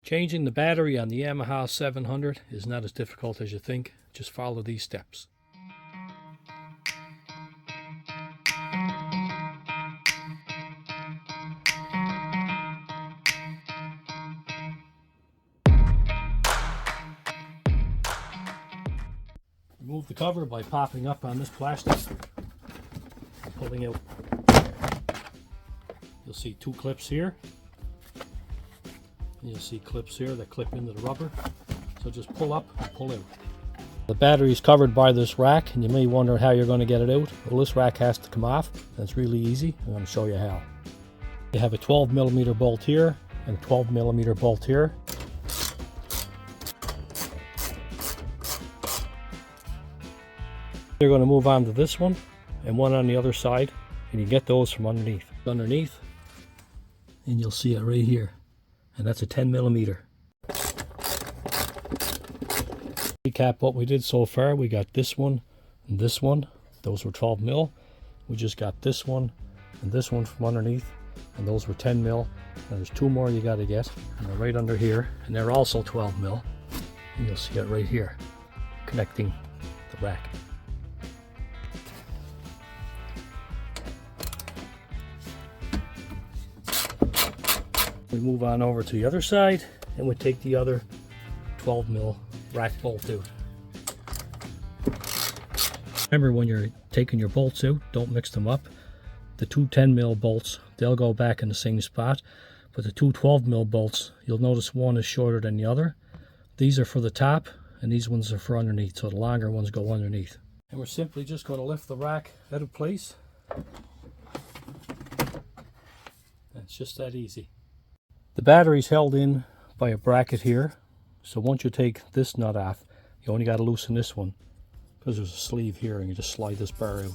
Changing the battery on the Yamaha 700 is not as difficult as you think. Just follow these steps. Remove the cover by popping up on this plastic and pulling out. You'll see two clips here. And you'll see clips here that clip into the rubber. So just pull up and pull out. The battery is covered by this rack, and you may wonder how you're going to get it out. Well, this rack has to come off. That's really easy. I'm going to show you how. You have a 12mm bolt here and a 12mm bolt here. You're going to move on to this one and one on the other side, and you get those from underneath. Underneath, and you'll see it right here, and that's a 10mm. Recap what we did so far. We got this one and this one. Those were 12mm. We just got this one and this one from underneath, and those were 10mm. And there's two more you got to get, and they're right under here, and they're also 12mm. And you'll see it right here, connecting the rack. We move on over to the other side, and we take the other 12mm rack bolt out. Remember, when you're taking your bolts out, don't mix them up. The two 10mm bolts, they'll go back in the same spot, but the two 12mm bolts, you'll notice one is shorter than the other. These are for the top, and these ones are for underneath, so the longer ones go underneath. And we're simply just going to lift the rack out of place. It's just that easy. The battery's held in by a bracket here, so once you take this nut off, you only got to loosen this one, because there's a sleeve here, and you just slide this bar out.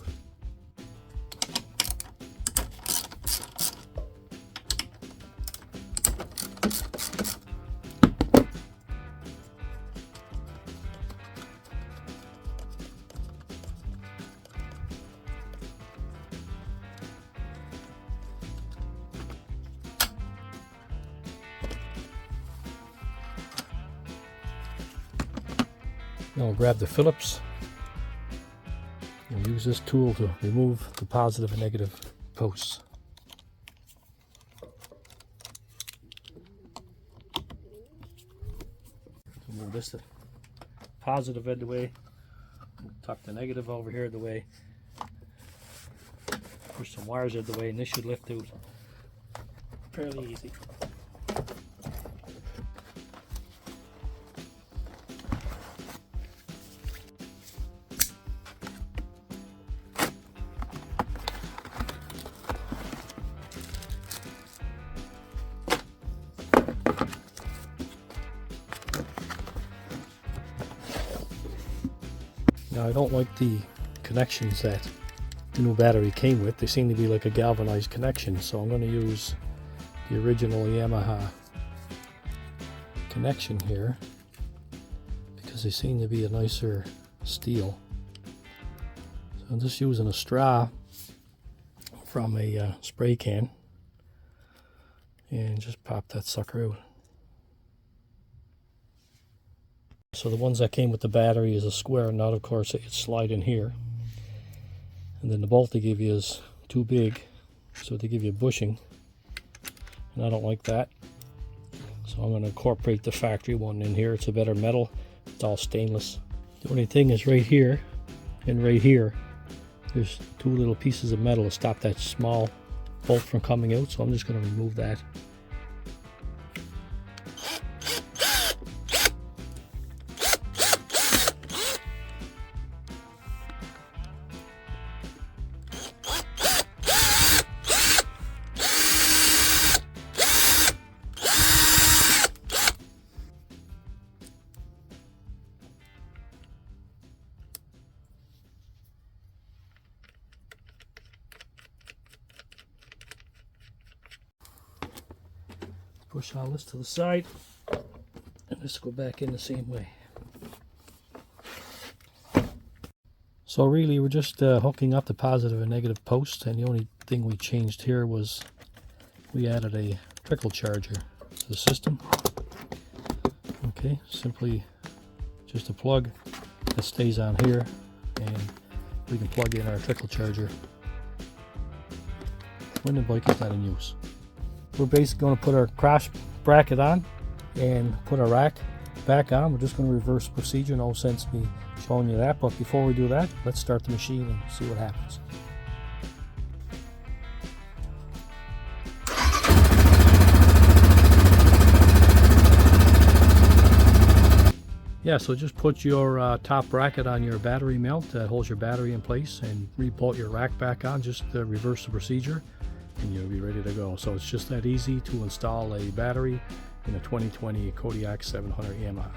Now we'll grab the Phillips and use this tool to remove the positive and negative posts. So move this positive out of the way, tuck the negative over here out of the way, push some wires out of the way, and this should lift out fairly easy. Now, I don't like the connections that the new battery came with. They seem to be like a galvanized connection, so I'm going to use the original Yamaha connection here because they seem to be a nicer steel. So I'm just using a straw from a spray can and just pop that sucker out. So the ones that came with the battery is a square nut, of course it slide in here. And then the bolt they give you is too big, so they give you a bushing. And I don't like that. So I'm going to incorporate the factory one in here. It's a better metal. It's all stainless. The only thing is right here and right here, there's two little pieces of metal to stop that small bolt from coming out. So I'm just going to remove that. Push all this to the side, and this will go back in the same way. So really we're just hooking up the positive and negative posts, and the only thing we changed here was we added a trickle charger to the system. Okay, simply just a plug that stays on here, and we can plug in our trickle charger when the bike is not in use. We're basically going to put our crash bracket on and put our rack back on. We're just going to reverse procedure. No sense me showing you that, but before we do that, let's start the machine and see what happens. Yeah, so just put your top bracket on your battery mount that holds your battery in place and re-bolt your rack back on. Just reverse the procedure and you'll be ready to go. So it's just that easy to install a battery in a 2020 Kodiak 700 Yamaha.